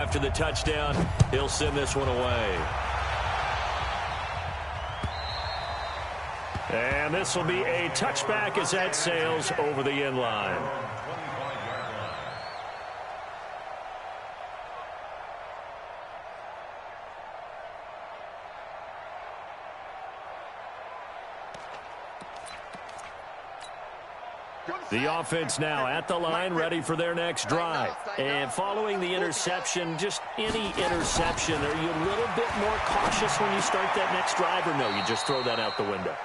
After the touchdown, he'll send this one away. And this will be a touchback as that sails over the end line. The offense now at the line, ready for their next drive. And following the interception, just any interception, are you a little bit more cautious when you start that next drive, or no, you just throw that out the window?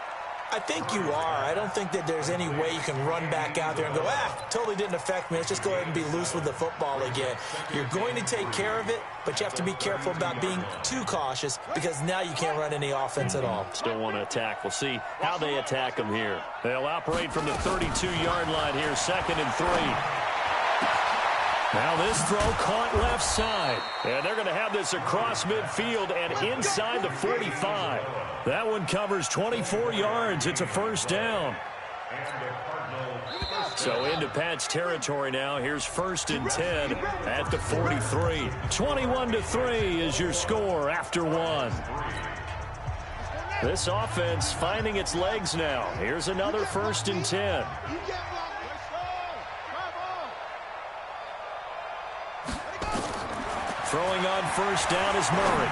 I think you are. I don't think that there's any way you can run back out there and go, totally didn't affect me. Let's just go ahead and be loose with the football again. You're going to take care of it, but you have to be careful about being too cautious because now you can't run any offense at all. Still want to attack. We'll see how they attack them here. They'll operate from the 32-yard line here, 2nd and 3. Now this throw caught left side. And they're going to have this across midfield and inside the 45. That one covers 24 yards. It's a first down. So into Pat's territory now. Here's 1st and 10 at the 43. 21-3 is your score after 1. This offense finding its legs now. Here's another 1st and 10. Throwing on first down is Murray.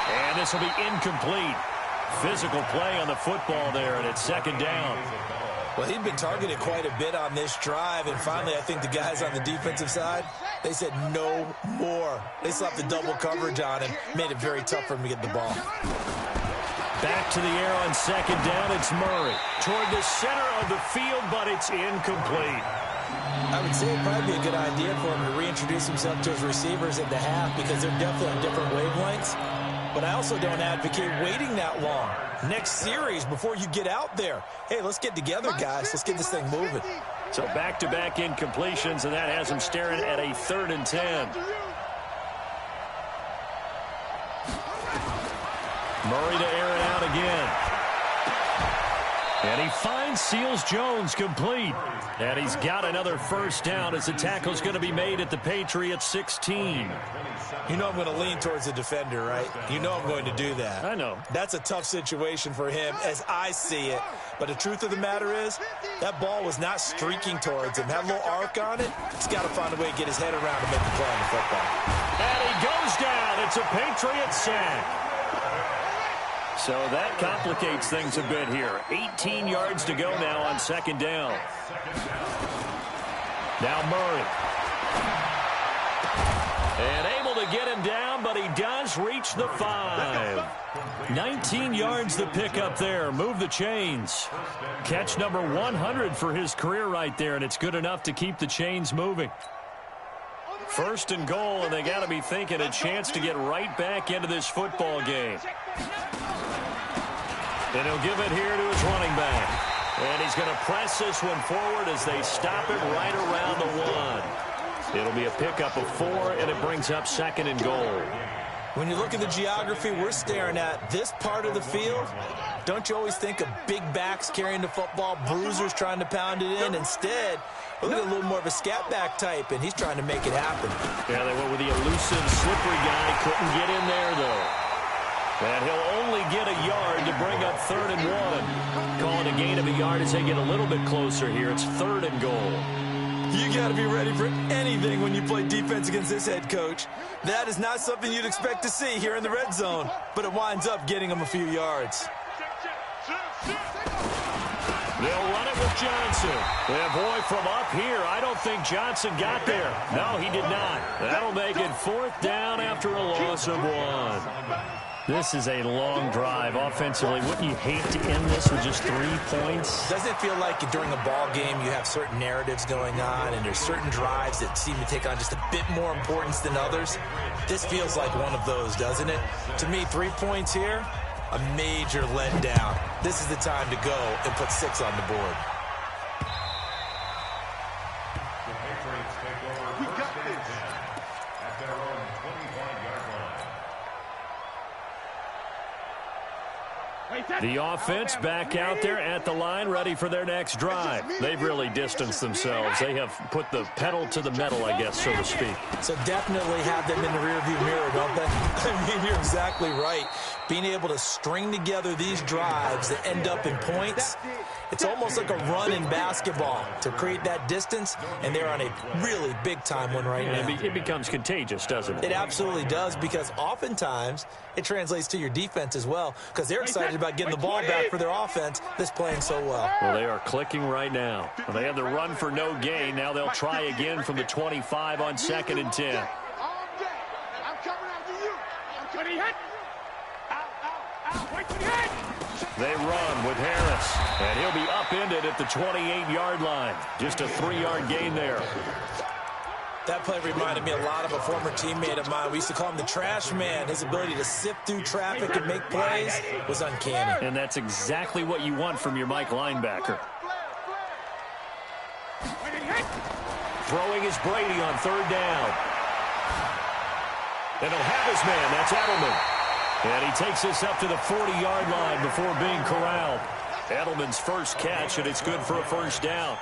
And this will be incomplete. Physical play on the football there, and it's 2nd down. Well, he'd been targeted quite a bit on this drive, and finally I think the guys on the defensive side, they said no more. They slapped the double coverage on him, made it very tough for him to get the ball. Back to the air on 2nd down, it's Murray. Toward the center of the field, but it's incomplete. I would say it'd probably be a good idea for him to reintroduce himself to his receivers at the half because they're definitely on different wavelengths. But I also don't advocate waiting that long. Next series before you get out there. Hey, let's get together, guys. Let's get this thing moving. So back-to-back incompletions, and that has him staring at a 3rd and 10. Murray to air it out again. And he finds Seals-Jones complete. And he's got another first down as the tackle's going to be made at the Patriots 16. You know I'm going to lean towards the defender, right? You know I'm going to do that. I know. That's a tough situation for him as I see it. But the truth of the matter is, that ball was not streaking towards him. Had a little arc on it. He's got to find a way to get his head around and make the play on the football. And he goes down. It's a Patriot sack. So that complicates things a bit here. 18 yards to go now on 2nd down. Now Murray. And able to get him down, but he does reach the 5. 19 yards the pickup there. Move the chains. Catch number 100 for his career right there, and it's good enough to keep the chains moving. 1st and goal, and they got to be thinking a chance to get right back into this football game. And he'll give it here to his running back. And he's going to press this one forward as they stop it right around the 1. It'll be a pickup of 4, and it brings up 2nd and goal. When you look at the geography we're staring at, this part of the field, don't you always think of big backs carrying the football, bruisers trying to pound it in? Instead, look at a little more of a scat back type, and he's trying to make it happen. Yeah, they went with the elusive, slippery guy. Couldn't get in there, though. And he'll only get a yard to bring up 3rd and 1. Calling a gain of a yard as they get a little bit closer here. It's 3rd and goal. You got to be ready for anything when you play defense against this head coach. That is not something you'd expect to see here in the red zone, but it winds up getting him a few yards. They'll run it with Johnson. And boy, from up here, I don't think Johnson got there. No, he did not. That'll make it 4th down after a loss of 1. This is a long drive offensively. Wouldn't you hate to end this with just 3 points? Doesn't it feel like during a ball game you have certain narratives going on and there's certain drives that seem to take on just a bit more importance than others? This feels like one of those, doesn't it? To me, 3 points here, a major letdown. This is the time to go and put 6 on the board. We got this. At their own 25-yard line. The offense back out there at the line, ready for their next drive. They've really distanced themselves. They have put the pedal to the metal, I guess, so to speak. So definitely have them in the rearview mirror, don't they? I mean, you're exactly right. Being able to string together these drives that end up in points, it's almost like a run in basketball to create that distance, and they're on a really big-time one right now. It becomes contagious, doesn't it? It absolutely does, because oftentimes it translates to your defense as well, because they're excited about getting the ball back for their offense that's playing so well. Well, they are clicking right now. Well, they had the run for no gain. Now they'll try again from the 25 on 2nd and 10. I'm coming after you. I'm coming hit. Wait for the hit. They run with Harris, and he'll be upended at the 28-yard line. Just a 3-yard gain there. That play reminded me a lot of a former teammate of mine. We used to call him the trash man. His ability to sift through traffic and make plays was uncanny. And that's exactly what you want from your Mike linebacker. Throwing is Brady on 3rd down. And he'll have his man. That's Edelman. And he takes us up to the 40-yard line before being corralled. Edelman's first catch, and it's good for a 1st down.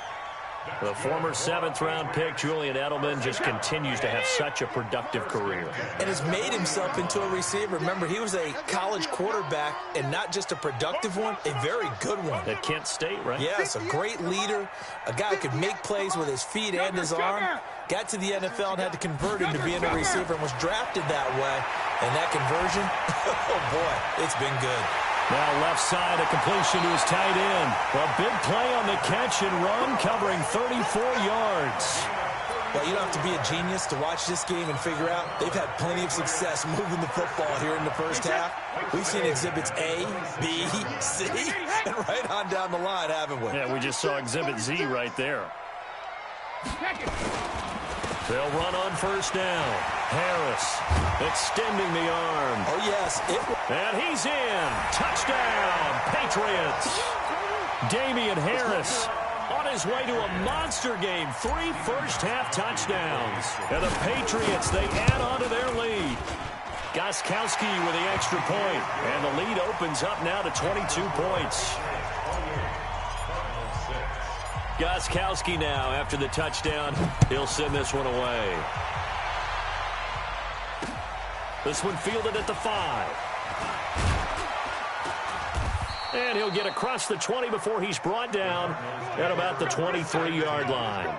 The former 7th-round pick, Julian Edelman, just continues to have such a productive career. And has made himself into a receiver. Remember, he was a college quarterback, and not just a productive one, a very good one. At Kent State, right? Yes, a great leader, a guy who could make plays with his feet and his arm. Got to the NFL and had to convert into being a receiver and was drafted that way. And that conversion, oh boy, it's been good. Now left side, a completion to his tight end. A big play on the catch and run, covering 34 yards. Well, you don't have to be a genius to watch this game and figure out they've had plenty of success moving the football here in the first half. We've seen exhibits A, B, C, and right on down the line, haven't we? Yeah, we just saw exhibit Z right there. They'll run on 1st down. Harris extending the arm. Oh, yes. And he's in. Touchdown, Patriots. Damian Harris on his way to a monster game. 3 first-half touchdowns. And the Patriots, they add on to their lead. Gostkowski with the extra point. And the lead opens up now to 22 points. Gostkowski now after the touchdown. He'll send this one away. This one fielded at the 5. And he'll get across the 20 before he's brought down at about the 23-yard line.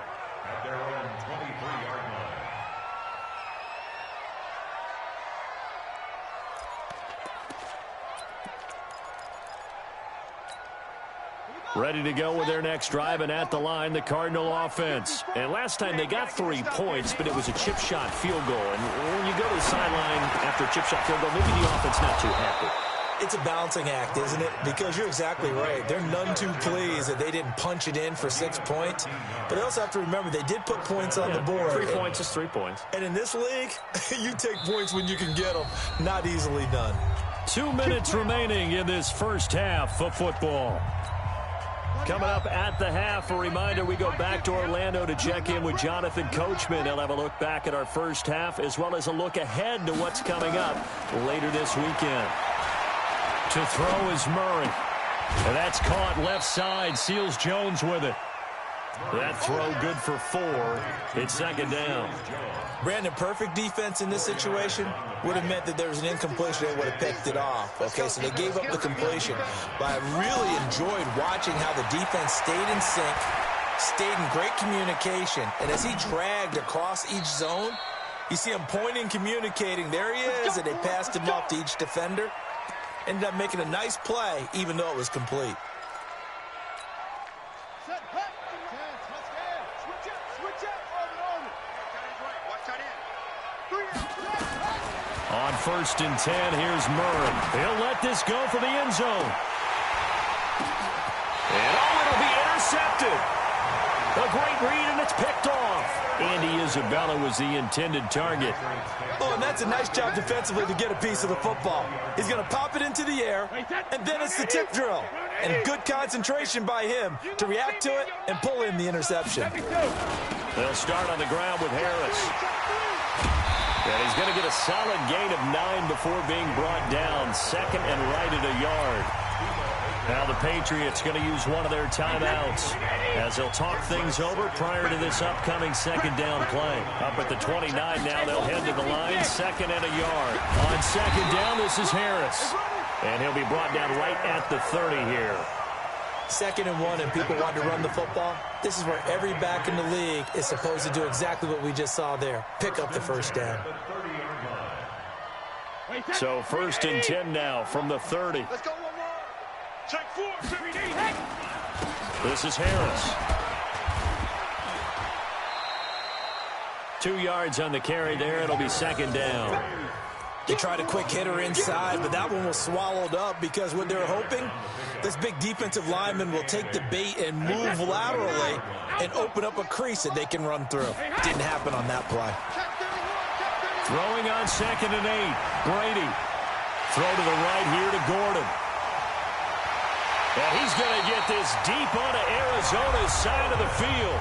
Ready to go with their next drive, and at the line, the Cardinal offense. And last time they got 3 points, but it was a chip shot field goal. And when you go to the sideline after a chip shot field goal, maybe the offense not too happy. It's a balancing act, isn't it? Because you're exactly right. They're none too pleased that they didn't punch it in for 6 points. But they also have to remember they did put points on the board. 3 points is 3 points. And in this league, you take points when you can get them. Not easily done. 2 minutes remaining in this first half of football. Coming up at the half, a reminder, we go back to Orlando to check in with Jonathan Coachman. He'll have a look back at our first half, as well as a look ahead to what's coming up later this weekend. To throw is Murray. And that's caught left side. Seals Jones with it. That throw good for 4. It's 2nd down. Brandon, perfect defense in this situation would have meant that there was an incompletion. They would have picked it off. Okay, so they gave up the completion. But I really enjoyed watching how the defense stayed in sync, stayed in great communication. And as he dragged across each zone, you see him pointing, communicating. There he is, and they passed him off to each defender. Ended up making a nice play, even though it was complete. On 1st and 10, here's Murray. He'll let this go for the end zone. And it'll be intercepted. A great read, and it's picked off. Andy Isabella was the intended target. Oh, and that's a nice job defensively to get a piece of the football. He's going to pop it into the air, and then it's the tip drill. And good concentration by him to react to it and pull in the interception. They'll start on the ground with Harris. And he's going to get a solid gain of 9 before being brought down. 2nd and right at a yard. Now the Patriots going to use one of their timeouts as they'll talk things over prior to this upcoming second down play. Up at the 29 now, they'll head to the line, 2nd and a yard. On 2nd down, this is Harris. And he'll be brought down right at the 30 here. 2nd and 1, and people want to run the football. This is where every back in the league is supposed to do exactly what we just saw there. Pick up the first down. So 1st and 10 now from the 30. Let's go one more. Check 4, 15. This is Harris. 2 yards on the carry there. It'll be 2nd down. They tried a quick hitter inside, but that one was swallowed up because what they're hoping, this big defensive lineman will take the bait and move laterally and open up a crease that they can run through. Didn't happen on that play. Throwing on 2nd and 8. Brady. Throw to the right here to Gordon. And he's going to get this deep onto Arizona's side of the field.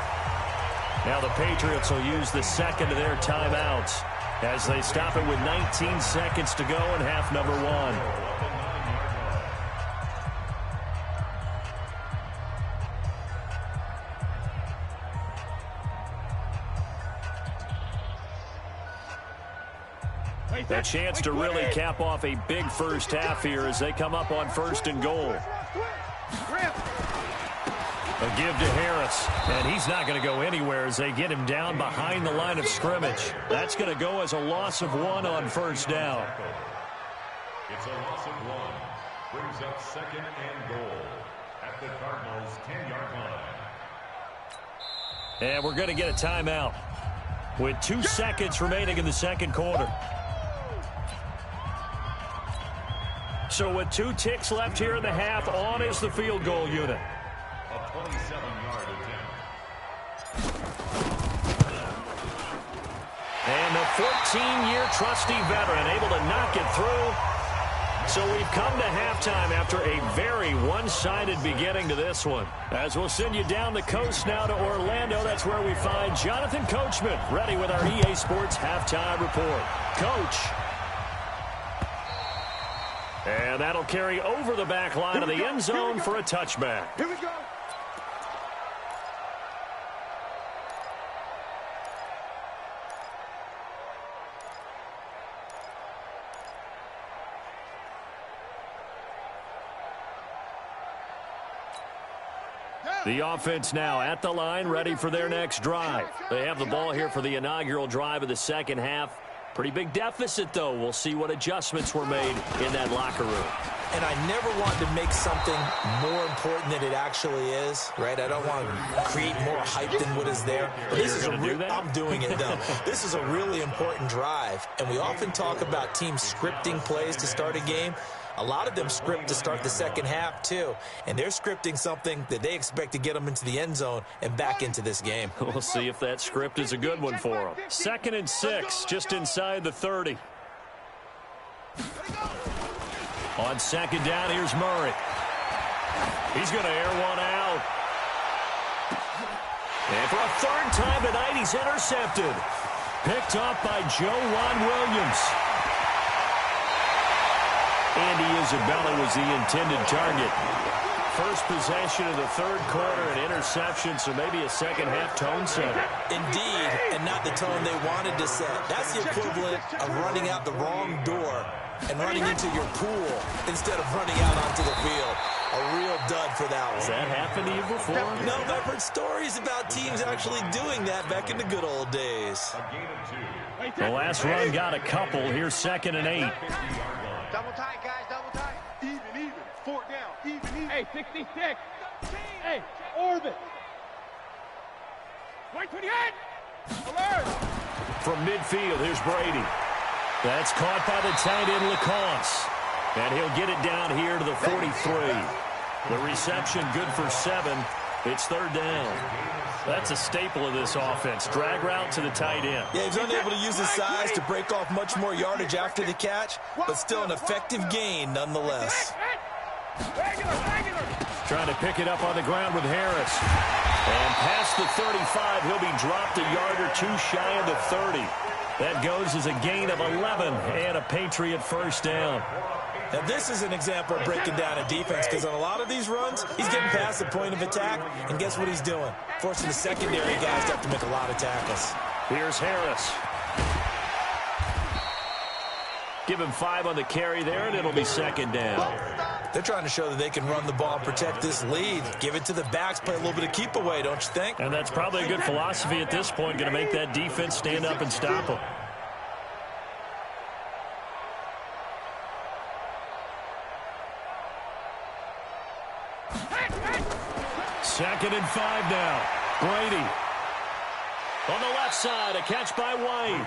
Now the Patriots will use the 2nd of their timeouts as they stop it with 19 seconds to go in half number 1. A chance to really cap off a big first half here as they come up on 1st and goal. A give to Harris, and he's not going to go anywhere as they get him down behind the line of scrimmage. That's going to go as a loss of 1 on 1st down. It's a loss of 1. Brings up 2nd and goal at the Cardinals' 10-yard line. And we're going to get a timeout with 2 seconds remaining in the second quarter. So with 2 ticks left here in the half, on is the field goal unit. A 27-yard attempt. And the 14-year trusty veteran able to knock it through. So we've come to halftime after a very one-sided beginning to this one. As we'll send you down the coast now to Orlando, that's where we find Jonathan Coachman ready with our EA Sports halftime report. Coach. And that'll carry over the back line of the end zone for a touchback. Here we go. The offense now at the line, ready for their next drive. They have the ball here for the inaugural drive of the second half. Pretty big deficit, though. We'll see what adjustments were made in that locker room. And I never want to make something more important than it actually is, right? I don't want to create more hype than what is there. But this is I'm doing it, though. This is a really important drive. And we often talk about teams scripting plays to start a game. A lot of them script to start the second half, too. And they're scripting something that they expect to get them into the end zone and back into this game. We'll see if that script is a good one for them. 2nd and 6, just inside the 30. On 2nd down, here's Murray. He's going to air one out. And for a 3rd time tonight, he's intercepted. Picked off by Joe Williams. Andy Isabella was the intended target. First possession of the 3rd quarter, an interception, so maybe a second half tone setter. Indeed, and not the tone they wanted to set. That's the equivalent of running out the wrong door and running into your pool instead of running out onto the field. A real dud for that one. Has that happened to you before? No, but I've heard stories about teams actually doing that back in the good old days. The last run got a couple. Here's 2nd and 8. Double tight, guys, double tight. Even. 4 down, even. Hey, 66. Hey, orbit. 128. Alert. From midfield, here's Brady. That's caught by the tight end, Lacoste. And he'll get it down here to the 43. The reception good for 7. It's 3rd down. That's a staple of this offense. Drag route to the tight end. Yeah, he's unable to use his size to break off much more yardage after the catch, but still an effective gain nonetheless. Trying to pick it up on the ground with Harris. And past the 35, he'll be dropped a yard or 2 shy of the 30. That goes as a gain of 11 and a Patriot first down. Now, this is an example of breaking down a defense because on a lot of these runs, he's getting past the point of attack, and guess what he's doing? Forcing the secondary guys to have to make a lot of tackles. Here's Harris. Give him 5 on the carry there, and it'll be second down. They're trying to show that they can run the ball and protect this lead. Give it to the backs, play a little bit of keep away, don't you think? And that's probably a good philosophy at this point, going to make that defense stand up and stop them. Second and 5 now. Brady. On the left side, a catch by White.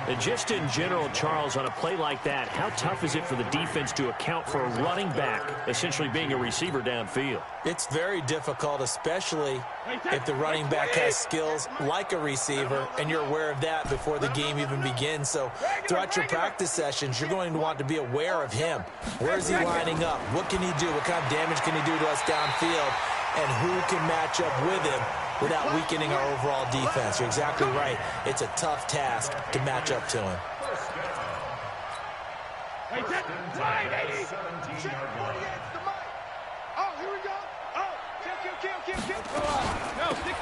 And just in general, Charles, on a play like that, how tough is it for the defense to account for a running back essentially being a receiver downfield? It's very difficult, especially if the running back has skills like a receiver, and you're aware of that before the game even begins. So throughout your practice sessions, you're going to want to be aware of him. Where is he lining up? What can he do? What kind of damage can he do to us downfield? And who can match up with him without weakening our overall defense? You're exactly right. It's a tough task to match up to him. Oh, here we go. Oh, kill.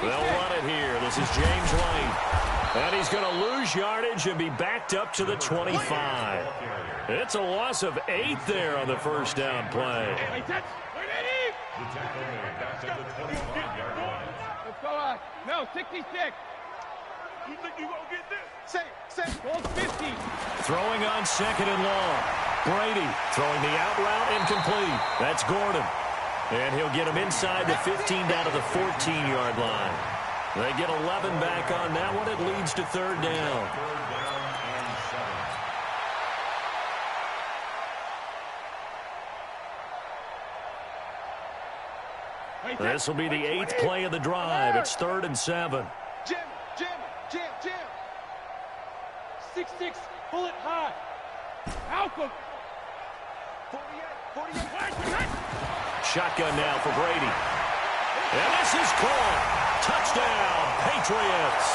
They'll run it here. This is James Lane. And he's going to lose yardage and be backed up to the 25. It's a loss of 8 there on the first down play. The tackle made back to the 25-yard line. Let's go out. No, 66. You think you gonna get this? Say. Goal 50. Throwing on second and long. Brady throwing the out route incomplete. That's Gordon. And he'll get him inside the 15 down to the 14-yard line. They get 11 back on that one. It leads to third down. This will be the 8th play of the drive. It's 3rd and 7. Jim. 6-6, pull it high. Malcolm. 48. Shotgun now for Brady. And this is caught. Touchdown, Patriots.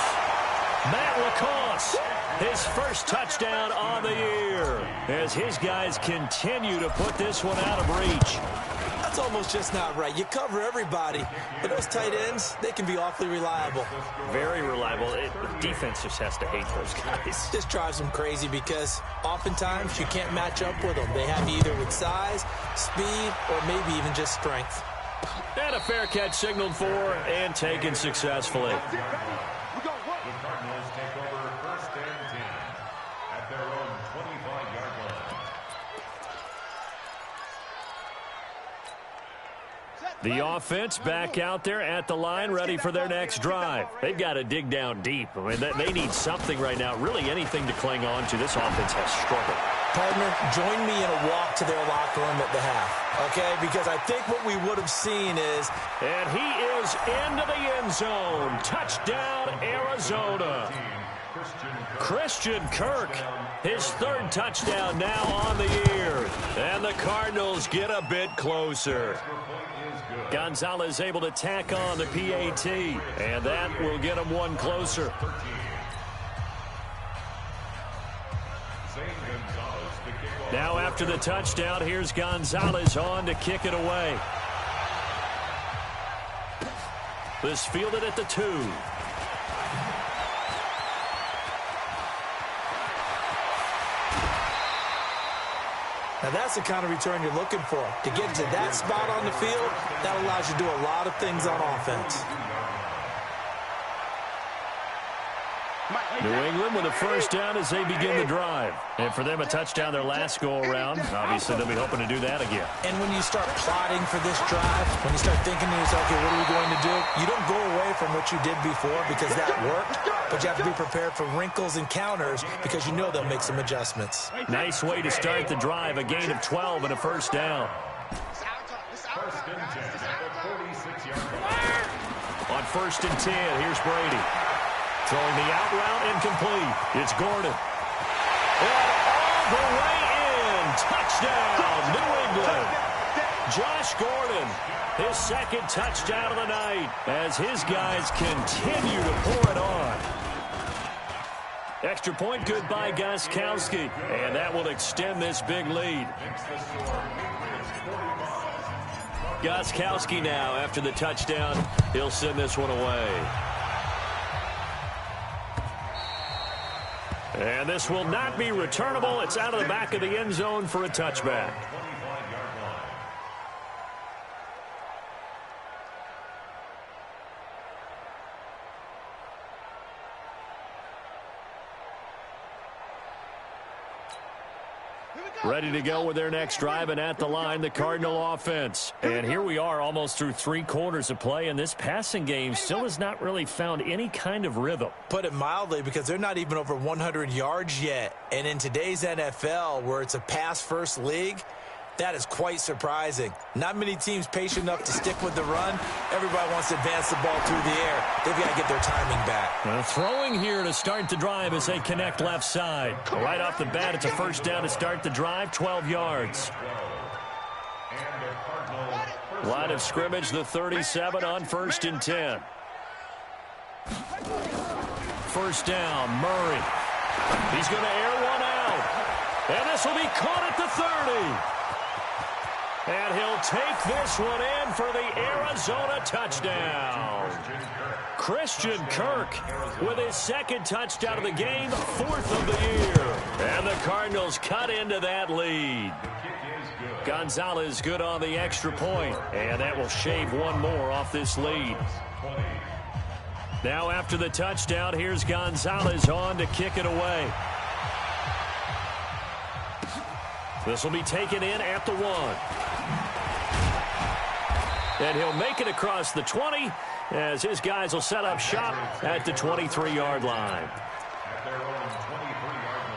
Matt LaCosse, his first touchdown on the year, as his guys continue to put this one out of reach. That's almost just not right. You cover everybody, but those tight ends, they can be awfully reliable. Very reliable. The defense just has to hate those guys. This drives them crazy because oftentimes you can't match up with them. They have you either with size, speed, or maybe even just strength. And a fair catch signaled for and taken successfully. The Cardinals take over 1st and 10 at their own 25-yard line. The offense back out there at the line, ready for their next drive. They've got to dig down deep. I mean, they need something right now, really anything to cling on to. This offense has struggled. Partner, join me in a walk to their locker room at the half, okay? Because I think what we would have seen is... And he is into the end zone. Touchdown, Arizona. Christian Kirk, his 3rd touchdown now on the year. And the Cardinals get a bit closer. Gonzalez able to tack on the PAT, and that will get him one closer. Now after the touchdown, here's Gonzalez on to kick it away. This fielded at the 2. Now that's the kind of return you're looking for. To get to that spot on the field, that allows you to do a lot of things on offense. New England with a first down as they begin the drive. And for them, a touchdown their last go-around. Obviously, they'll be hoping to do that again. And when you start plotting for this drive, when you start thinking to yourself, okay, what are we going to do? You don't go away from what you did before because that worked, but you have to be prepared for wrinkles and counters because you know they'll make some adjustments. Nice way to start the drive, a gain of 12 and a first down. 1st and 10 at the 46-yard line. On 1st and 10, here's Brady. Throwing the out route incomplete. It's Gordon. And all the way in. Touchdown, New England. Josh Gordon, his 2nd touchdown of the night as his guys continue to pour it on. Extra point good by Gostkowski. And that will extend this big lead. Gostkowski now, after the touchdown, he'll send this one away. And this will not be returnable. It's out of the back of the end zone for a touchback. Ready to go with their next drive, and at the line, the Cardinal offense. And here we are almost through 3 quarters of play, and this passing game still has not really found any kind of rhythm. Put it mildly, because they're not even over 100 yards yet. And in today's NFL, where it's a pass-first league, that is quite surprising. Not many teams patient enough to stick with the run. Everybody wants to advance the ball through the air. They've got to get their timing back. Well, throwing here to start the drive as they connect left side. Right off the bat, it's a first down to start the drive, 12 yards. Line of scrimmage, the 37 on 1st and 10. First down, Murray. He's going to air one out. And this will be caught at the 30. And he'll take this one in for the Arizona touchdown. Christian Kirk with his 2nd touchdown of the game, 4th of the year. And the Cardinals cut into that lead. Gonzalez good on the extra point, and that will shave one more off this lead. Now after the touchdown, here's Gonzalez on to kick it away. This will be taken in at the 1. And he'll make it across the 20 as his guys will set up shop at the 23-yard line. At their own 23-yard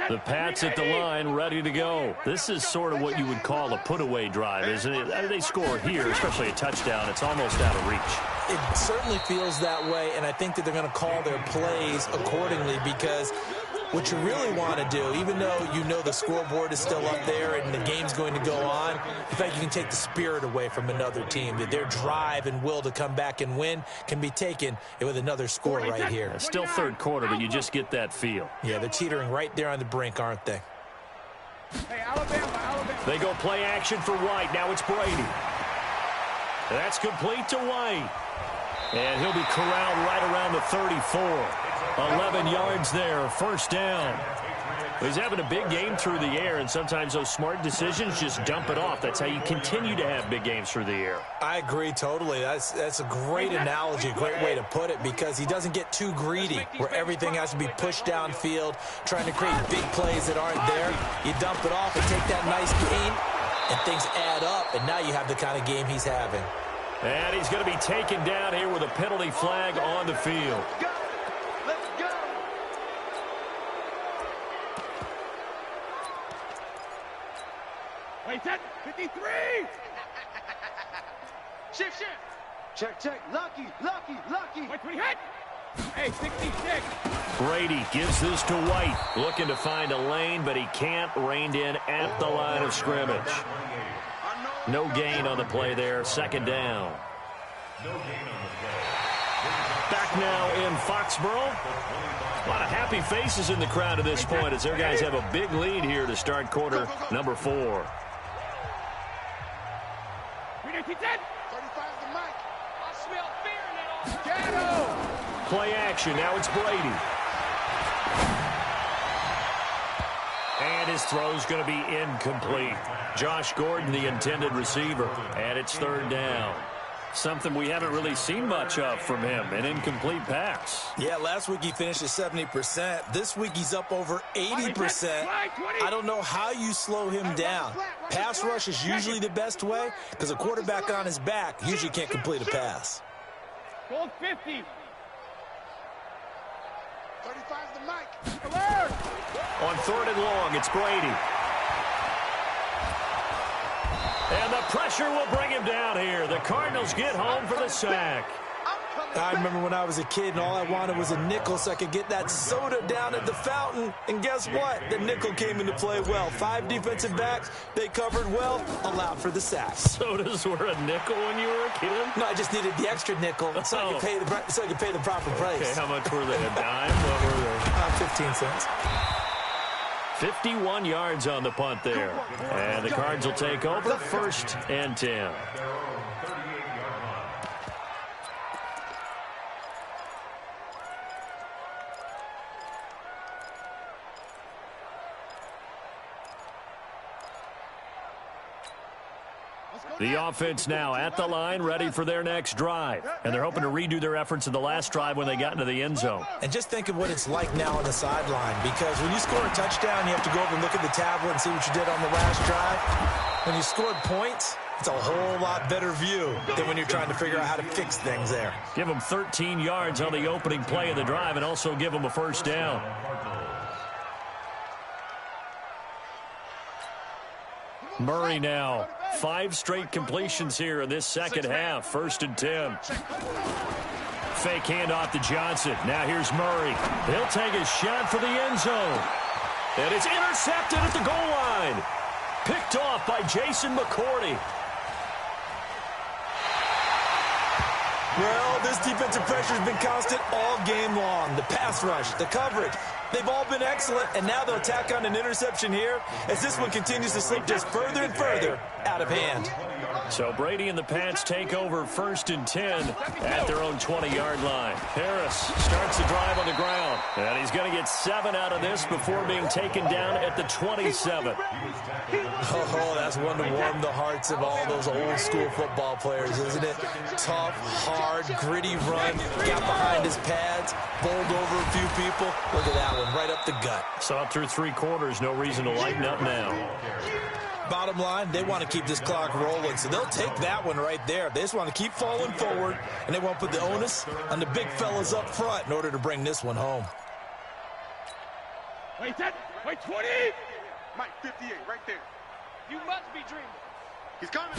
line. The Pats at the line, ready to go. This is sort of what you would call a put-away drive, isn't it? They score here, especially a touchdown. It's almost out of reach. It certainly feels that way, and I think that they're going to call their plays accordingly, because what you really want to do, even though you know the scoreboard is still up there and the game's going to go on, in fact, you can take the spirit away from another team, that their drive and will to come back and win can be taken with another score right here. Still 3rd quarter, but you just get that feel. Yeah, they're teetering right there on the brink, aren't they? Hey, Alabama. They go play action for White. Now it's Brady. That's complete to White. And he'll be corralled right around the 34. 11 yards there, first down. He's having a big game through the air, and sometimes those smart decisions just dump it off. That's how you continue to have big games through the air. I agree totally. That's a great analogy, a great way to put it, because he doesn't get too greedy where everything has to be pushed downfield, trying to create big plays that aren't there. You dump it off and take that nice gain, and things add up, and now you have the kind of game he's having. And he's going to be taken down here with a penalty flag on the field. Let's go. Wait, 53! Shift. Check. Lucky. Wait, 20 hit! Hey, 66! Brady gives this to White. Looking to find a lane, but he can't. Reined in at the line of scrimmage. No gain on the play there. 2nd down. Back now in Foxborough. A lot of happy faces in the crowd at this point as their guys have a big lead here to start quarter number 4. 319, 35 the mic. I smell fear in that offense. Play action. Now it's Brady. And his throw's going to be incomplete. Josh Gordon, the intended receiver. And it's 3rd down. Something we haven't really seen much of from him, an incomplete pass. Yeah, last week he finished at 70%. This week he's up over 80%. I don't know how you slow him down. Pass rush is usually the best way, because a quarterback on his back usually can't complete a pass. Gold 50. 35 the mic. Alert! On 3rd and long, it's Brady. And the pressure will bring him down here. The Cardinals get home for the sack. I'm coming I remember when I was a kid and all I wanted was a nickel so I could get that soda down at the fountain. And guess what? The nickel came into play well. 5 defensive backs, they covered well, allowed for the sacks. Sodas were a nickel when you were a kid? No, I just needed the extra nickel so I could pay the proper price. Okay, how much were they? A dime? What were they? 15 cents. 51 yards on the punt there. And the Cards will take over 1st and 10. The offense now at the line, ready for their next drive. And they're hoping to redo their efforts in the last drive when they got into the end zone. And just think of what it's like now on the sideline, because when you score a touchdown, you have to go over and look at the tablet and see what you did on the last drive. When you scored points, it's a whole lot better view than when you're trying to figure out how to fix things there. Give them 13 yards on the opening play of the drive and also give them a first down. Murray now. 5 straight completions here in this second half. 1st and 10. Fake handoff to Johnson. Now here's Murray. He'll take a shot for the end zone. And it's intercepted at the goal line. Picked off by Jason McCourty. Well, this defensive pressure has been constant all game long. The pass rush, the coverage, they've all been excellent, and now they'll tack on an interception here as this one continues to slip just further and further out of hand. So Brady and the Pats take over 1st and 10 at their own 20-yard line. Harris starts the drive on the ground, and he's going to get 7 out of this before being taken down at the 27. Oh, that's one to warm the hearts of all those old-school football players, isn't it? Tough, hard, gritty run, got behind his pads, bowled over a few people. Look at that one, right up the gut. Saw it through 3 quarters, no reason to lighten up now. Bottom line, they want to keep this clock rolling, so they'll take that one right there. They just want to keep falling forward, and they want to put the onus on the big fellas up front in order to bring this one home. Wait, 20! Mike, 58, right there. You must be dreaming. He's coming.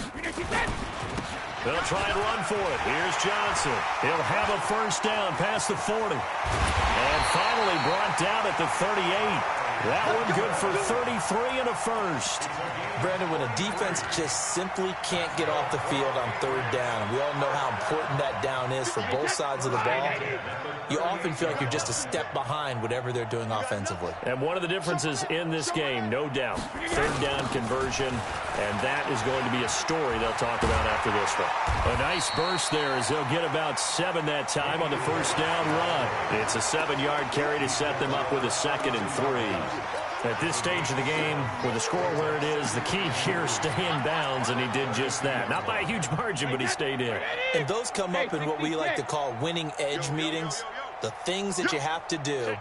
They'll try and run for it. Here's Johnson. He'll have a first down past the 40. And finally brought down at the 38. That one good for 33 and a first. Brandon, when a defense just simply can't get off the field on 3rd down, and we all know how important that down is for both sides of the ball, you often feel like you're just a step behind whatever they're doing offensively. And one of the differences in this game, no doubt, 3rd down conversion, and that is going to be a story they'll talk about after this one. A nice burst there as they'll get about 7 that time on the first down run. It's a 7-yard carry to set them up with a 2nd and 3. At this stage of the game, with the score where it is, the key here is stay in bounds, and he did just that. Not by a huge margin, but he stayed in. And those come up in what we like to call winning edge meetings. The things that you have to do,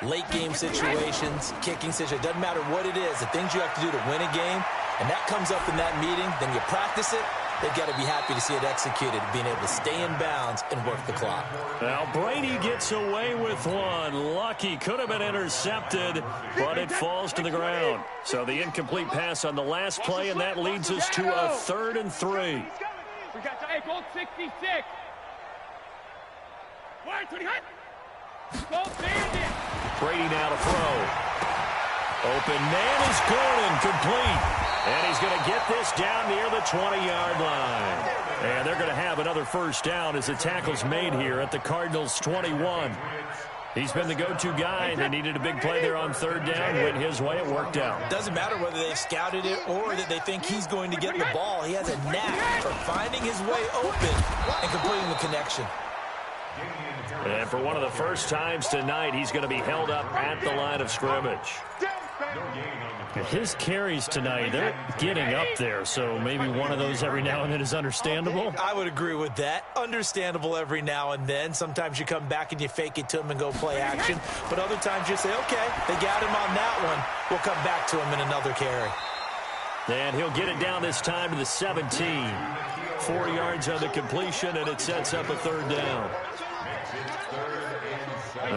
late game situations, kicking situations, doesn't matter what it is, the things you have to do to win a game, and that comes up in that meeting, then you practice it. They've got to be happy to see it executed, being able to stay in bounds and work the clock. Now, Brady gets away with one. Lucky, could have been intercepted, but it falls to the ground. So the incomplete pass on the last play, and that leads us to a 3rd and 3. We got to gold 66. Why, 20 hut? Gold bandit. Brady now to throw. Open man is good and complete. And he's going to get this down near the 20-yard line. And they're going to have another first down as the tackle's made here at the Cardinals' 21. He's been the go-to guy, and they needed a big play there on 3rd down. Went his way, it worked out. Doesn't matter whether they've scouted it or that they think he's going to get the ball. He has a knack for finding his way open and completing the connection. And for one of the first times tonight, he's going to be held up at the line of scrimmage. His carries tonight, they're getting up there, so maybe one of those every now and then is understandable. I would agree with that. Understandable every now and then. Sometimes you come back and you fake it to him and go play action. But other times you say, okay, they got him on that one. We'll come back to him in another carry. And he'll get it down this time to the 17. 4 yards on the completion, and it sets up a 3rd down.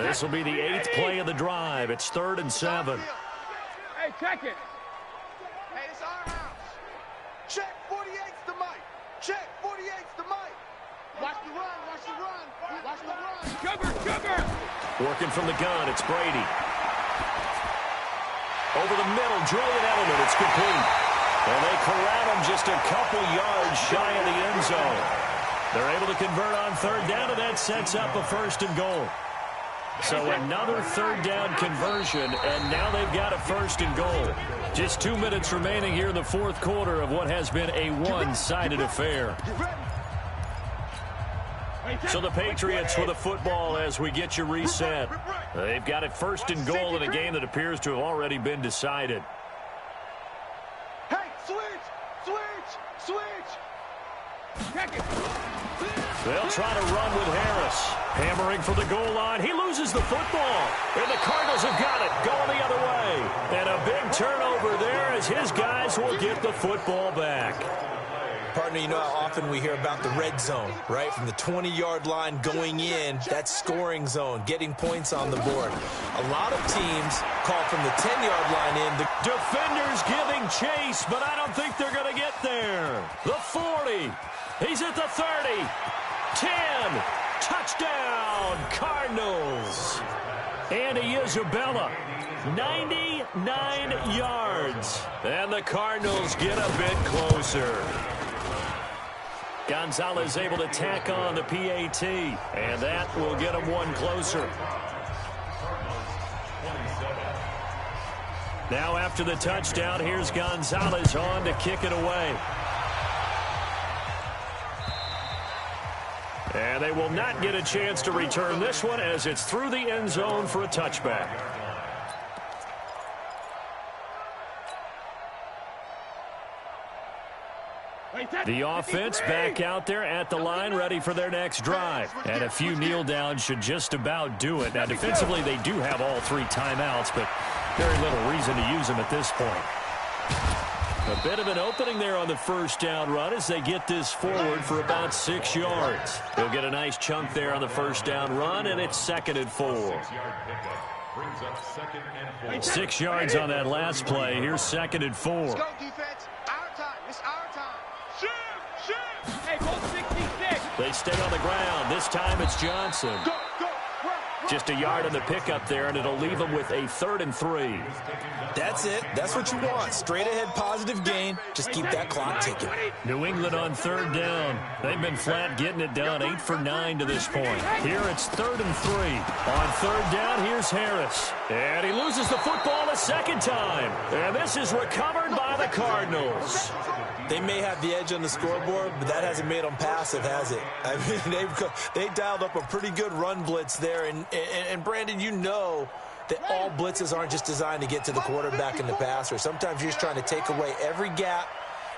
This will be the 8th play of the drive. It's 3rd and 7. Hey, check it. Hey, it's our house. Check 48's the mic. Check 48's the mic. Watch the run, watch the run, watch the run. Sugar! Working from the gun, it's Brady. Over the middle, Julian Edelman, it's complete. And they corral him just a couple yards shy of the end zone. They're able to convert on third down, and that sets up a first and goal. So another third down conversion, and now they've got a first and goal. Just 2 minutes remaining here in the fourth quarter of what has been a one-sided affair. So the Patriots with the football as we get you reset. They've got it first and goal in a game that appears to have already been decided. Hey, switch! Check it. They'll try to run with Harris. Hammering for the goal line. He loses the football. And the Cardinals have got it going the other way. And a big turnover there as his guys will get the football back. Partner, you know how often we hear about the red zone, right? From the 20-yard line going in, that scoring zone, getting points on the board. A lot of teams call from the 10-yard line in. The defenders giving chase, but I don't think they're going to get there. The 40. He's at the 30. 10. Touchdown, Cardinals. Andy Isabella, 99 yards. And the Cardinals get a bit closer. Gonzalez able to tack on the PAT, and that will get him one closer. Now after the touchdown, here's Gonzalez on to kick it away. And they will not get a chance to return this one as it's through the end zone for a touchback. The offense back out there at the line, ready for their next drive. And a few kneel downs should just about do it. Now, defensively, they do have all three timeouts, but very little reason to use them at this point. A bit of an opening there on the first down run as they get this forward for about 6 yards. They'll get a nice chunk there on the first down run, and it's 2nd and 4. 6 yards on that last play. Here's 2nd and 4. Let's go, defense. Our time. It's our time. Shoot! Hey, goal 66. They stay on the ground. This time it's Johnson. Go! Just a yard on the pickup there, and it'll leave them with a 3rd and 3. That's it. That's what you want. Straight ahead positive gain. Just keep that clock ticking. New England on 3rd down. They've been flat getting it done. 8 for 9 to this point. Here it's 3rd and 3. On 3rd down, here's Harris. And he loses the football a second time. And this is recovered by the Cardinals. They may have the edge on the scoreboard, but that hasn't made them passive, has it? I mean, they dialed up a pretty good run blitz there. And Brandon, you know that all blitzes aren't just designed to get to the quarterback and the passer. Sometimes you're just trying to take away every gap,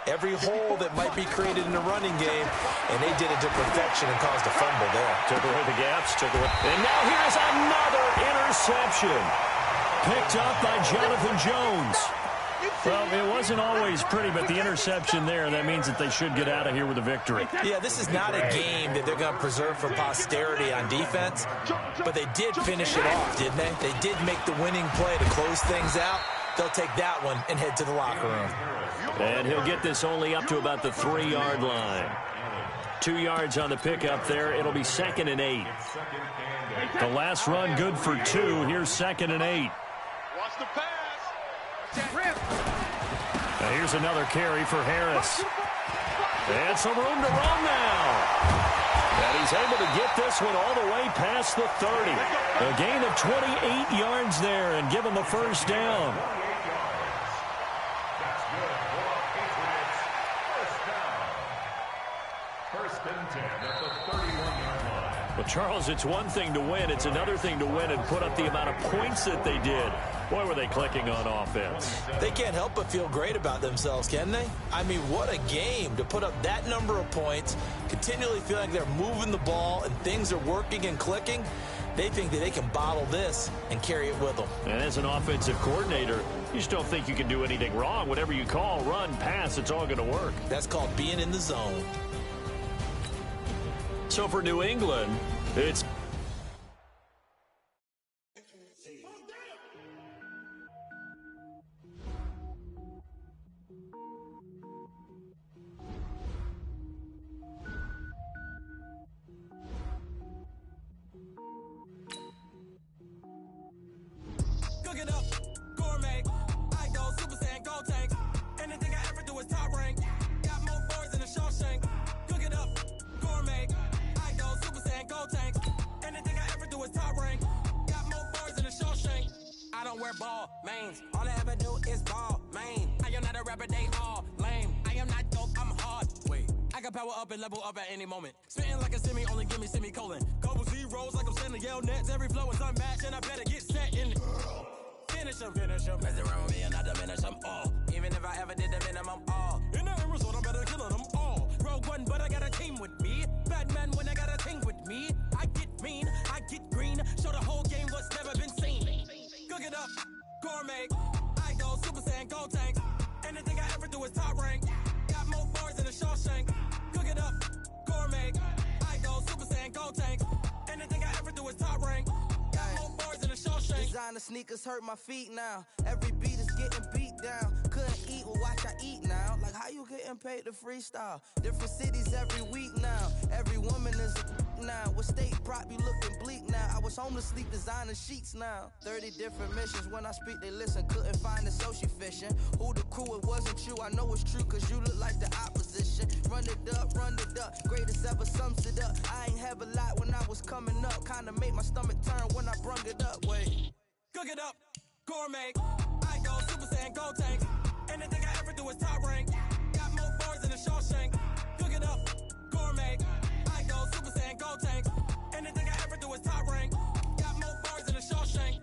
every hole that might be created in the running game, and they did it to perfection and caused a fumble there. Took away the gaps, took away. And now here's another interception. Picked up by Jonathan Jones. Well, it wasn't always pretty, but the interception there, that means that they should get out of here with a victory. Yeah, this is not a game that they're going to preserve for posterity on defense, but they did finish it off, didn't they? They did make the winning play to close things out. They'll take that one and head to the locker room. And he'll get this only up to about the 3-yard line. 2 yards on the pickup there. It'll be 2nd and 8. The last run good for 2. Here's 2nd and 8. Watch the pass. Now here's another carry for Harris. And some room to run now. And he's able to get this one all the way past the 30. A gain of 28 yards there and give him the first down. Well, Charles, it's one thing to win. It's another thing to win and put up the amount of points that they did. Boy, were they clicking on offense. They can't help but feel great about themselves, can they? I mean, what a game to put up that number of points, continually feel like they're moving the ball and things are working and clicking. They think that they can bottle this and carry it with them. And as an offensive coordinator, you just don't think you can do anything wrong. Whatever you call, run, pass, it's all going to work. That's called being in the zone. So for New England, it's ball, mains. All I ever do is ball, main. I am not a rapper, they all lame. I am not dope, I'm hard. Wait, I can power up and level up at any moment. Spitting like a semi, only give me semicolon. Couple zeros like I'm sending yell nets. Every flow is unmatched and I better get set in. Finish them. Mess around with me and I diminish them all. Even if I ever did the minimum all. In the end result, I'm better killing them all. Rogue one, but I got a team with me. Batman when I got a team with me. I get mean, I get green. Show the whole game what's never been seen. Cook it up, gourmet. I go Super Saiyan, Gold Tank. Anything I ever do is top rank. Got more bars than a Shawshank. Cook it up, gourmet. I go Super Saiyan, Gold Tank. Anything I ever do is top rank. Got more bars than a Shawshank. Designer sneakers hurt my feet now. Every beat is getting beat down. Couldn't eat, well watch I eat now. Like how you getting paid to freestyle? Different cities every week now. Every woman is a now. What state prop you looking bleak now? I was home to sleep designer sheets now. 30 different missions. When I speak they listen. Couldn't find it so she fishing. Who the crew, it wasn't you. I know it's true cause you look like the opposition. Run it up. Greatest ever sums it up. I ain't have a lot when I was coming up. Kinda made my stomach turn when I brung it up. Wait. Cook it up, gourmet. I go Super Saiyan, Gold Tank. Anything I ever do is top rank. Got more bars than a Shawshank. Cook it up, gourmet. I go Super Saiyan, Gold Tank. Anything I ever do is top rank. Got more bars than a Shawshank.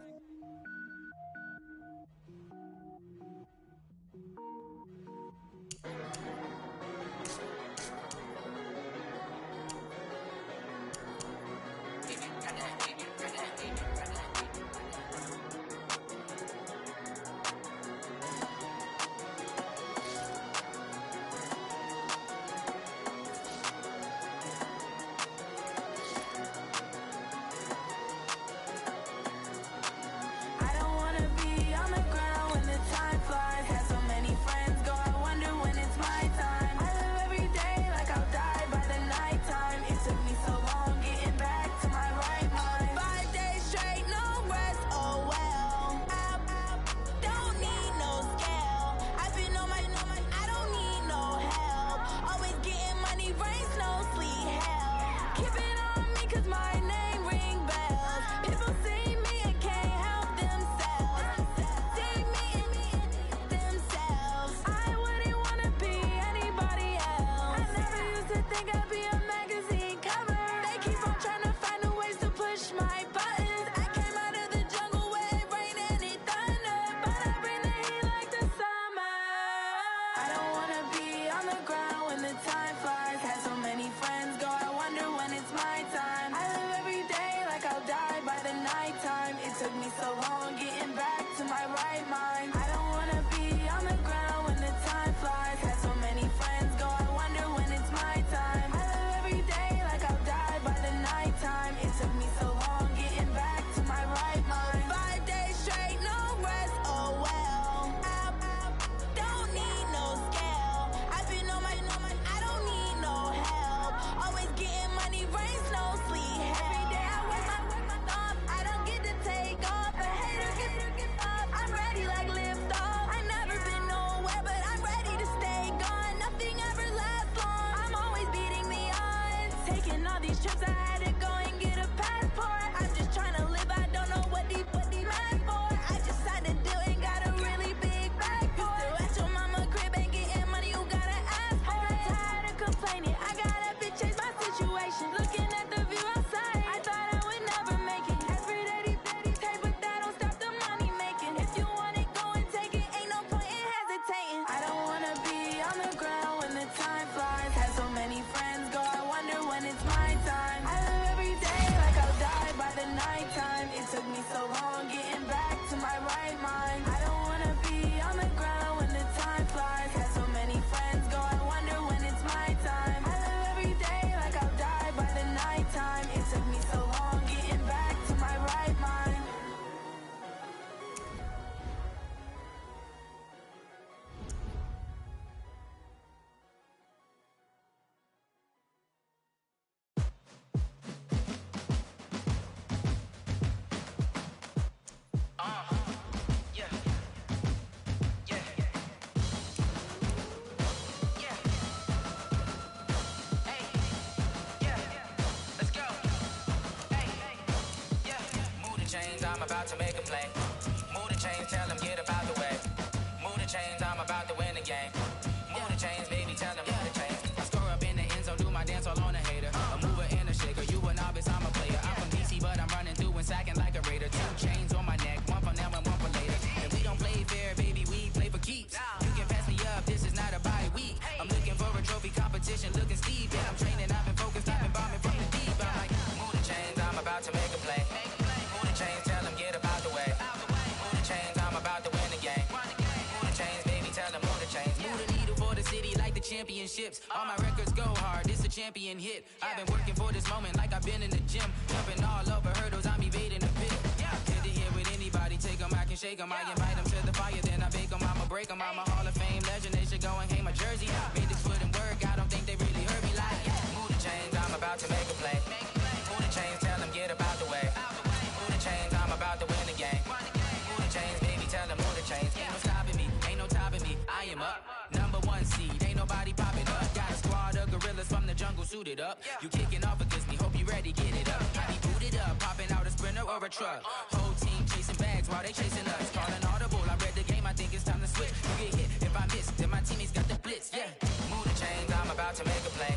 championships. All my records go hard, this a champion hit. I've been working for this moment like I've been in the gym. Jumping all over hurdles, I'm evading the pit. Get to here with anybody, take them, I can shake them. I invite them to the fire, then I bake them, I'ma break them. I'm a Hall of Fame legend, they should go and hang my jersey. Made this foot and work, I don't think they really heard me like. Move the chains, I'm about to make a play. Move the chains, tell them get about the way. Move the chains, I'm about to win the game. Move the chains, baby, tell them move the chains. Ain't no stopping me, ain't no topping me, I am up. #1 seed, ain't nobody popping up. Got a squad of gorillas from the jungle suited up. You kicking off against me, hope you ready, get it up. I be booted up, popping out a Sprinter or a truck. Whole team chasing bags while they chasing us. Calling audible, I read the game, I think it's time to switch. You get hit, if I miss, then my teammates got the blitz, yeah. Move the chains, I'm about to make a play.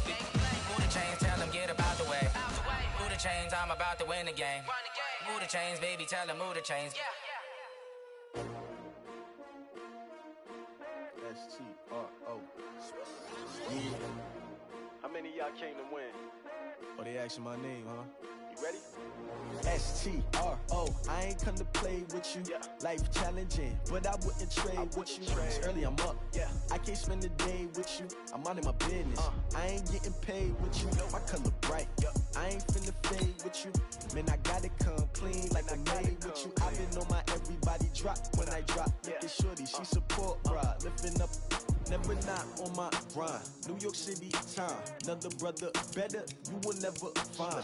Move the chains, tell them get about the way. Move the chains, I'm about to win the game. Move the chains, baby, tell them move the chains. STRO. Yeah. How many of y'all came to win? Oh, they asking my name, huh? You ready? STRO. I ain't come to play with you. Life challenging, but I wouldn't trade with you. It's early, I'm up. I can't spend the day with you. I'm out in my business. I ain't getting paid with you. My color bright. I ain't finna fade with you. Man, I gotta come clean like I made with you. I've been on my everybody drop when I drop. Look at shorty, she support, bruh. Lifting up. Never not on my grind. New York City time. Another brother better, you will never find.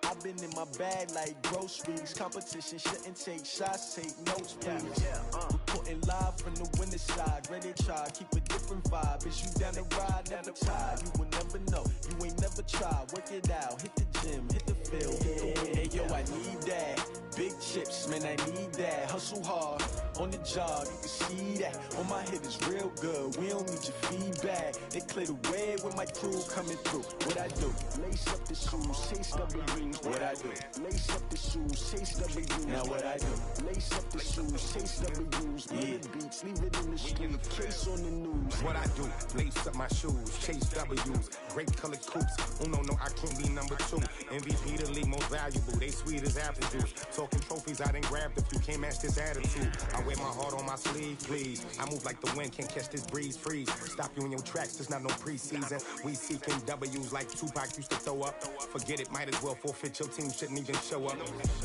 I've been in my bag like groceries. Competition shouldn't take shots, take notes, please. Reporting live from the winning side. Ready to try, keep a different vibe. Is you down the ride, never tired. You will never know, you ain't never tried. Work it out, hit the gym, hit the field, hit the win. Hey yo, I need that. Big chips, man, I need that. Hustle hard, on the job, you can see that. On my hit is real good, we don't need your feedback. They clear the way with my crew coming through. What I do? Lace up the shoes, chase W's. What I do? Lace up the shoes, chase W's. Now what I do? Lace up the shoes, chase W's. Yeah, beats, leave it in the street, case on the news. What I do? Lace up my shoes, chase W's. Great colored coops. Oh no, I can't be #2. MVP the league most valuable. They sweet as apple juice. Talking trophies, I done grabbed a few. Can't match this attitude. I wear my heart on my sleeve, please. I move like the wind, can't catch this breeze. Freeze. Stop you in your tracks. There's not no preseason. We seeking W's like Tupac used to throw up. Forget it, might as well forfeit. Your team shouldn't even show up.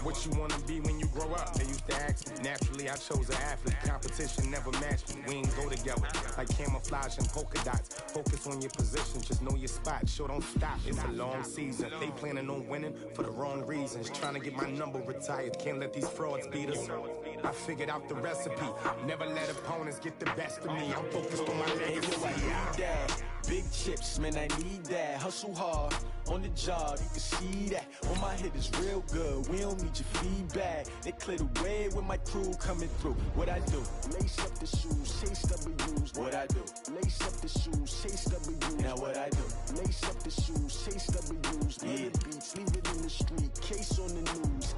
What you wanna be when you grow up? They used to ask me. Naturally, I chose an athlete. Competition never matched me. We ain't go together like camouflage and polka dots. Focus on your position, just know your spot. Sure, don't stop. It's a long season. They planning on winning for the wrong reasons. Trying to get my number retired. Can't let these frauds beat us. I figured out the recipe. Never let opponents get the best of me. I'm focused on my legacy. I need that. Big chips, man, I need that. Hustle hard, on the job, you can see that. On my hit is real good, we don't need your feedback. They clear the way with my crew coming through. What I do? Lace up the shoes, chase W's. What I do? Lace up the shoes, chase W's. Now what I do? Lace up the shoes, chase W's. Yeah, beats, leave it in the street, case on the news.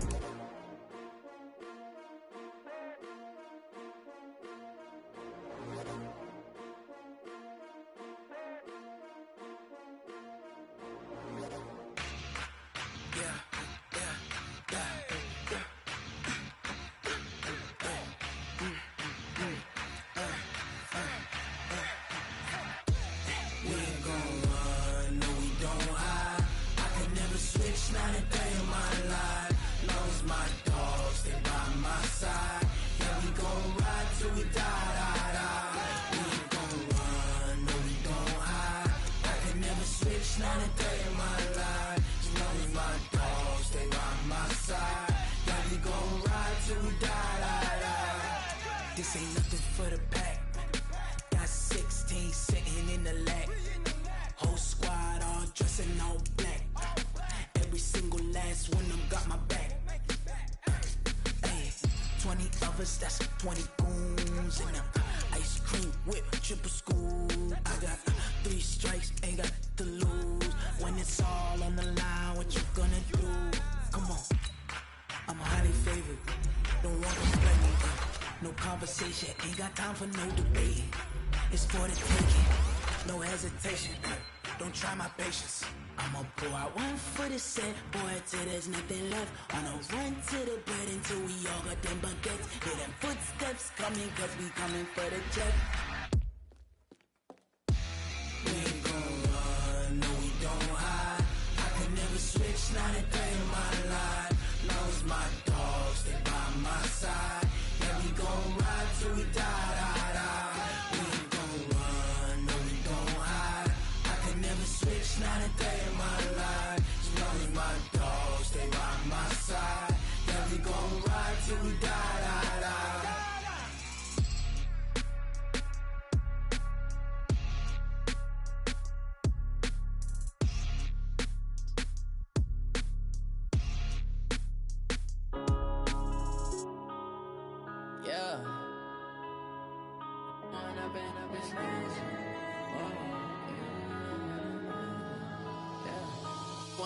This ain't nothing for the pack. Got 16 sitting in the lap. Whole squad all dressing all black. Every single last one of them got my back. Hey, 20 of us, that's 20 goons. And ice cream whip, triple scoop. I got 3 strikes, ain't got to lose. When it's all on the line, what you gonna do? Come on, I'm highly favored. Don't want to play me. No conversation, ain't got time for no debate. It's for the taking, no hesitation. Don't try my patience. I'ma pour out one for the set, boy, till there's nothing left. On a run to the bed until we all got them baguettes. Hear them footsteps coming, cause we coming for the check.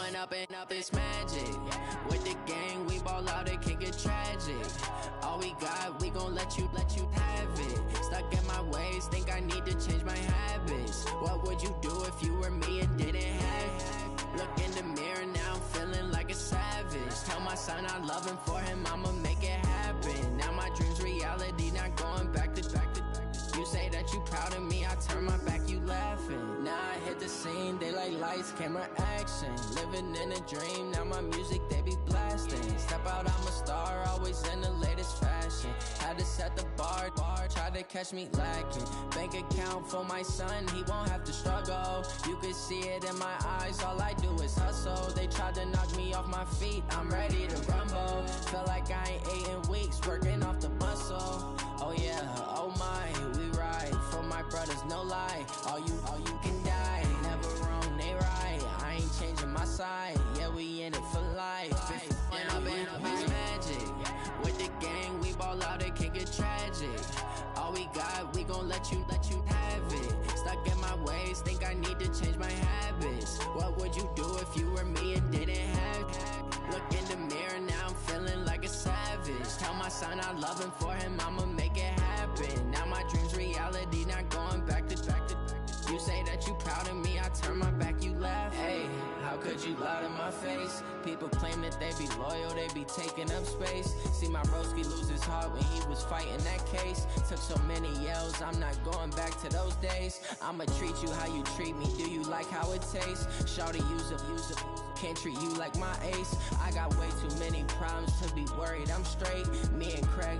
Blowing up and up, it's magic. With the gang, we ball out, it can get tragic. All we got, we gon' let you have it. Stuck in my ways, think I need to change my habits. What would you do if you were me and didn't have it? Look in the mirror, now I'm feeling like a savage. Tell my son I love him, for him I'ma make it happen. Now my dream's reality, not going back to. You say that you proud of me, I turn my back, you laughing. Now I hit the scene, they like lights, camera, action. Living in a dream, now my music, they be blasting. Step out, I'm a star, always in the latest fashion. Had to set the bar, try to catch me lacking. Bank account for my son, he won't have to struggle. You can see it in my eyes, all I do is hustle. They tried to knock me off my feet, I'm ready to rumble. Feel like I ain't ate in weeks, working off the muscle. Oh yeah, oh my, we ride for my brothers, no lie. All you can die, never wrong, they right. I ain't changing my side, yeah, we in it for life. And up, it's magic. With the gang, we ball out, it can get tragic. All we got, we gon' let you have it. Stuck in my ways, think I need to change my habits. What would you do if you were me and didn't have it? Look in the mirror, now I'm feeling like a savage. Tell my son I love him, for him I'ma make it happen. Now my dream's reality, not going back to. You say that you proud of me, I turn my back, you laugh. Hey, how could you lie to my face? People claim that they be loyal, they be taking up space. See my broski lose his heart when he was fighting that case. Took so many yells, I'm not going back to those days. I'ma treat you how you treat me, do you like how it tastes? Shawty, use it, can't treat you like my ace. I got way too many problems to be worried, I'm straight. Me and Craig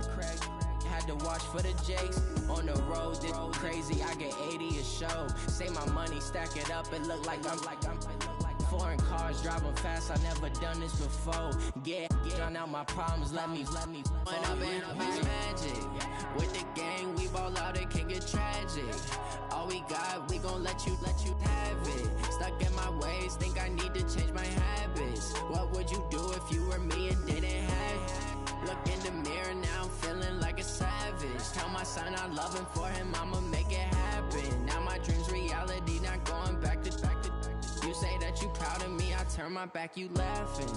had to watch for the Jakes. On the road, this crazy, I get 80 a show. Say my money, stack it up, it look like I'm foreign cars driving fast, I never done this before. Drown out my problems, let me When up and up, it's magic. With the gang, we ball out, it can get tragic. All we got, we gon' let you have it. Stuck in my ways, think I need to change my habits. What would you do if you were me and didn't have it? Look in the mirror, now I'm feeling like a savage. Tell my son I love him, for him I'ma make it happen. Now my dream's reality, not going back to. You say that you proud of me, I turn my back, you laughing.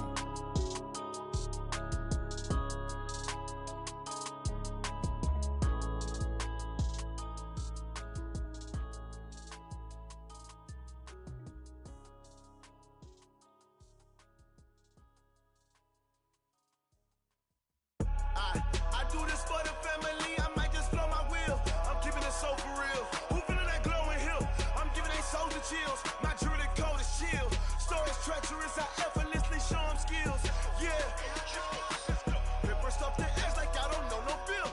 I do this for the family, I might just blow my wheel. I'm keeping it so for real. Who feeling that glowing hill? I'm giving they soldier chills. My jewelry cold as shield. Stories treacherous, I effortlessly show them skills. Yeah. Paper stuff the edge like I don't know no feel.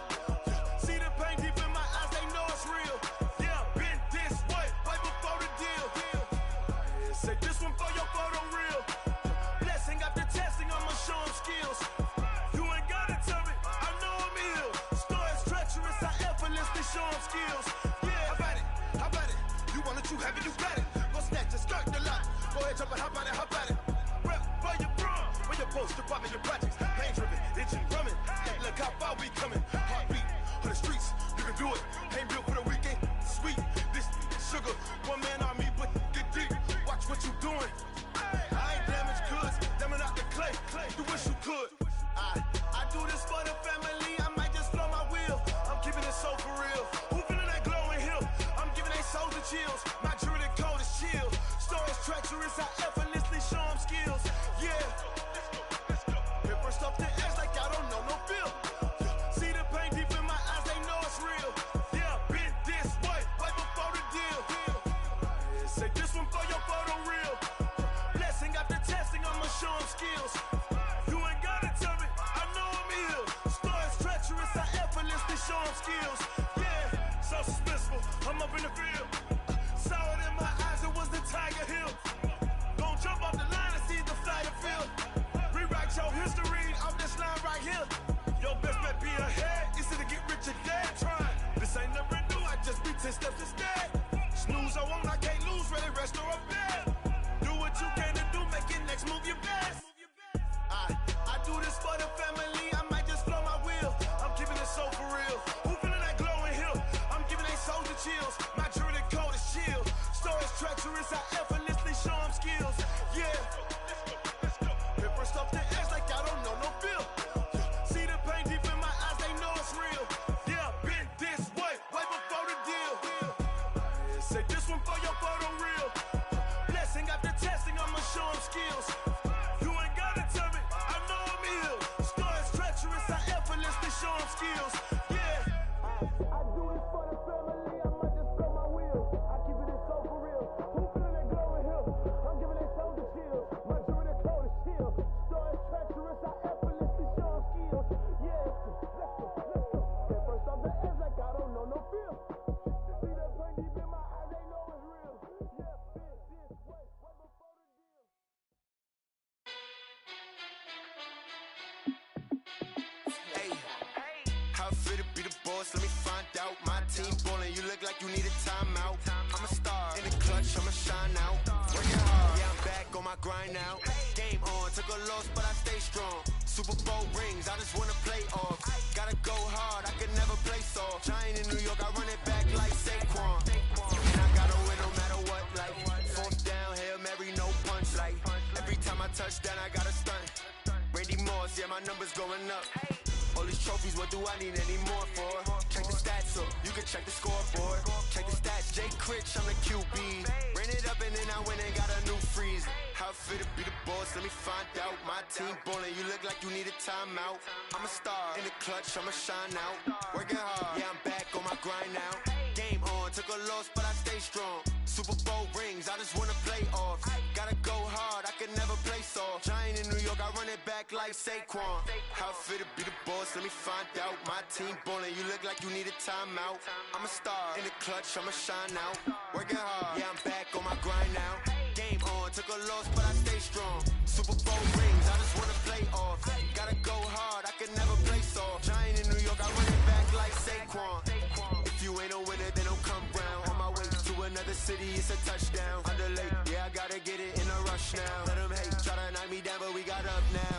See the pain deep in my eyes, they know it's real. Yeah, been this way, right before the deal. Say this one for your photo real. Blessing after testing, I'ma show them skills. You ain't gotta tell me, I know I'm ill. Stories treacherous, I effortlessly show them skills. Yeah, how about it? You want it, you have it, you got it. Go snatch it, skirt the lot. Go ahead, jump it, how about it? Rep for your bro, when you're posted, popping your projects. Pain driven, itching, drumming. Look how far we coming. Heartbeat for the streets, you can do it. Ain't built for the weekend, sweet. This sugar, one man army, but get deep. Watch what you doing. I ain't damaged goods, damn it out the clay. You wish you could. I do this for the family, I might just blow my wheel. I'm keeping it so for real. Who feeling that glowing hill? I'm giving they soldier chills. My jewelry cold as chill. Stories treacherous, I effortlessly show them skills. Yeah. Paper stuff the edge like I don't know no feel. See the pain deep in my eyes, they know it's real. Yeah, been this way, right before the deal. Say this one for your photo real. Blessing after testing, I'ma show them skills. You ain't gotta tell me, I know I'm ill. Stories treacherous, I effortlessly show them skills. Yeah, so suspenseful, I'm up in the field. Saw it in my eyes, it was the Tiger Hill. Gon' jump off the line and see the flight of field. Rewrite your history off this line right here. Your best bet be ahead, easy to get rich or dead trying. This ain't never new, I just be 10 steps instead. Snooze I won't, I can't lose, ready, rest or a bed. Do what you can to do, make your next move your best. I do this for the family, I might just blow my wheel. I'm keeping it so for real. Who feeling that glowing hill? I'm giving they soldier chills. My jewelry cold as chill. Stories treacherous, I effortlessly show them skills. Yeah. boss, let me find out. My team ballin', you look like you need a timeout. I'm a star in the clutch, I'ma shine out. Working hard, yeah, I'm back on my grind now. Game on, took a loss, but I stay strong. Super Bowl rings, I just wanna play off. Gotta go hard, I can never play soft. Giant in New York, I run it back like Saquon. And I gotta win no matter what, like fourth down, Hail Mary, no punch. Like every time I touch down, I gotta stunt. Randy Moss, yeah, my numbers going up. All these trophies, what do I need any more for? Check the stats up, you can check the scoreboard. Check the stats, Jay Critch, I'm the QB. Ran it up and then I went and got a new freeze. How it feel to be the boss, let me find out. My team ballin', you look like you need a timeout. I'm a star in the clutch, I'ma shine out. Working hard, yeah, I'm back on my grind now. Game on, took a loss, but I stay strong. Super Bowl rings, I just wanna play off. Gotta go hard, I can never play soft. Giant in New York, I run it back like Saquon. How it feel to be the boss, let me find out. My team ballin', you look like you need a timeout. I'm a star in the clutch, I'ma shine out. Working hard, yeah, I'm back on my grind now. Game on, took a loss, but I stay strong. Super Bowl rings, I just wanna play off. Gotta go hard, I can never play soft. Giant in New York, I run it back like Saquon. If you ain't a winner, then don't come round. On my way to another city, it's a touchdown. Underlay, yeah, I gotta get it in a rush now. Let them hate, try to knock me down, but we got up now.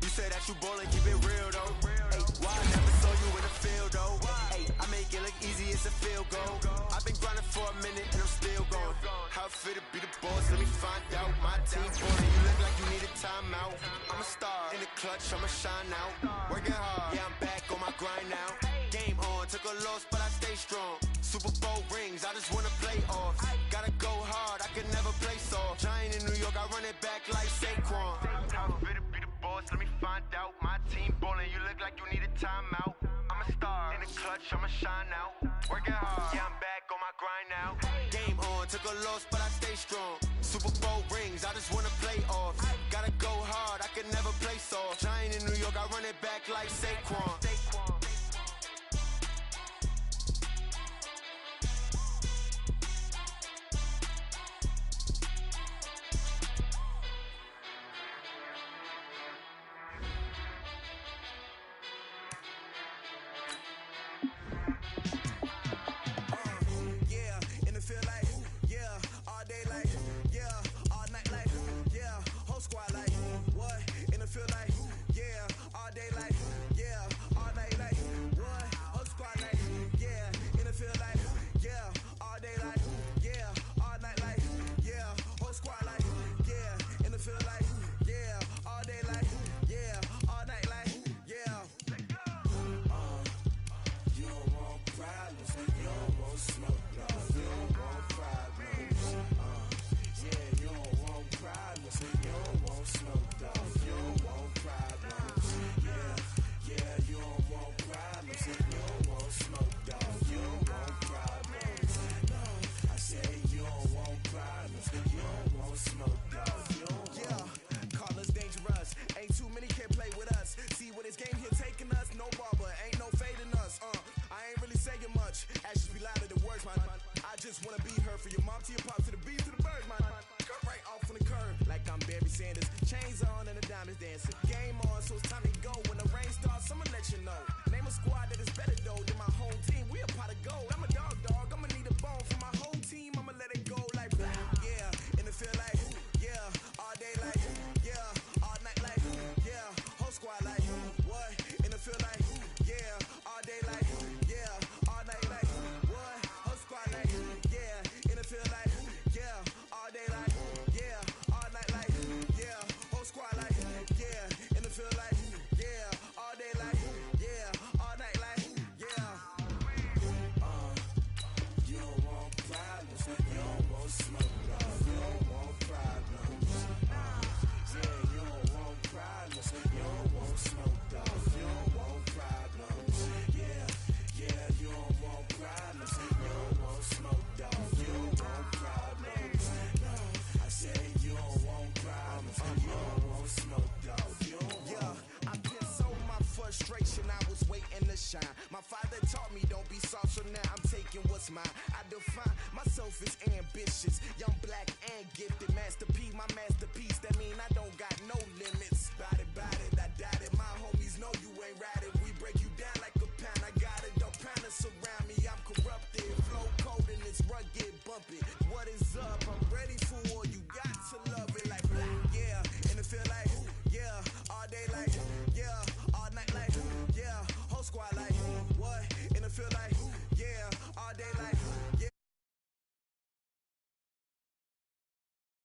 You say that you ballin', keep it real though. Hey, why I never saw you in the field though? Hey, I make it look easy, it's a field goal. I've been grinding for a minute and I'm still going. How it feel to be the boss, let me find out. My team ballin', you look like you need a timeout. I'm a star in the clutch, I'ma shine out. Working hard, yeah, I'm back on my grind now. Game on, took a loss, but I stay strong. Super Bowl rings, I just wanna play off. Gotta go hard, I can never play soft. Giant in New York, I run it back like Saquon. How it feel to be the boss, let me find out. My team ballin', you look like you need a timeout. I'm a star in the clutch, I'ma shine out. Working hard, yeah, I'm back on my grind now. Game on, took a loss, but I stay strong. Super Bowl rings, I just wanna play off. Gotta go hard, I can never play soft. Giant in New York, I run it back like Saquon.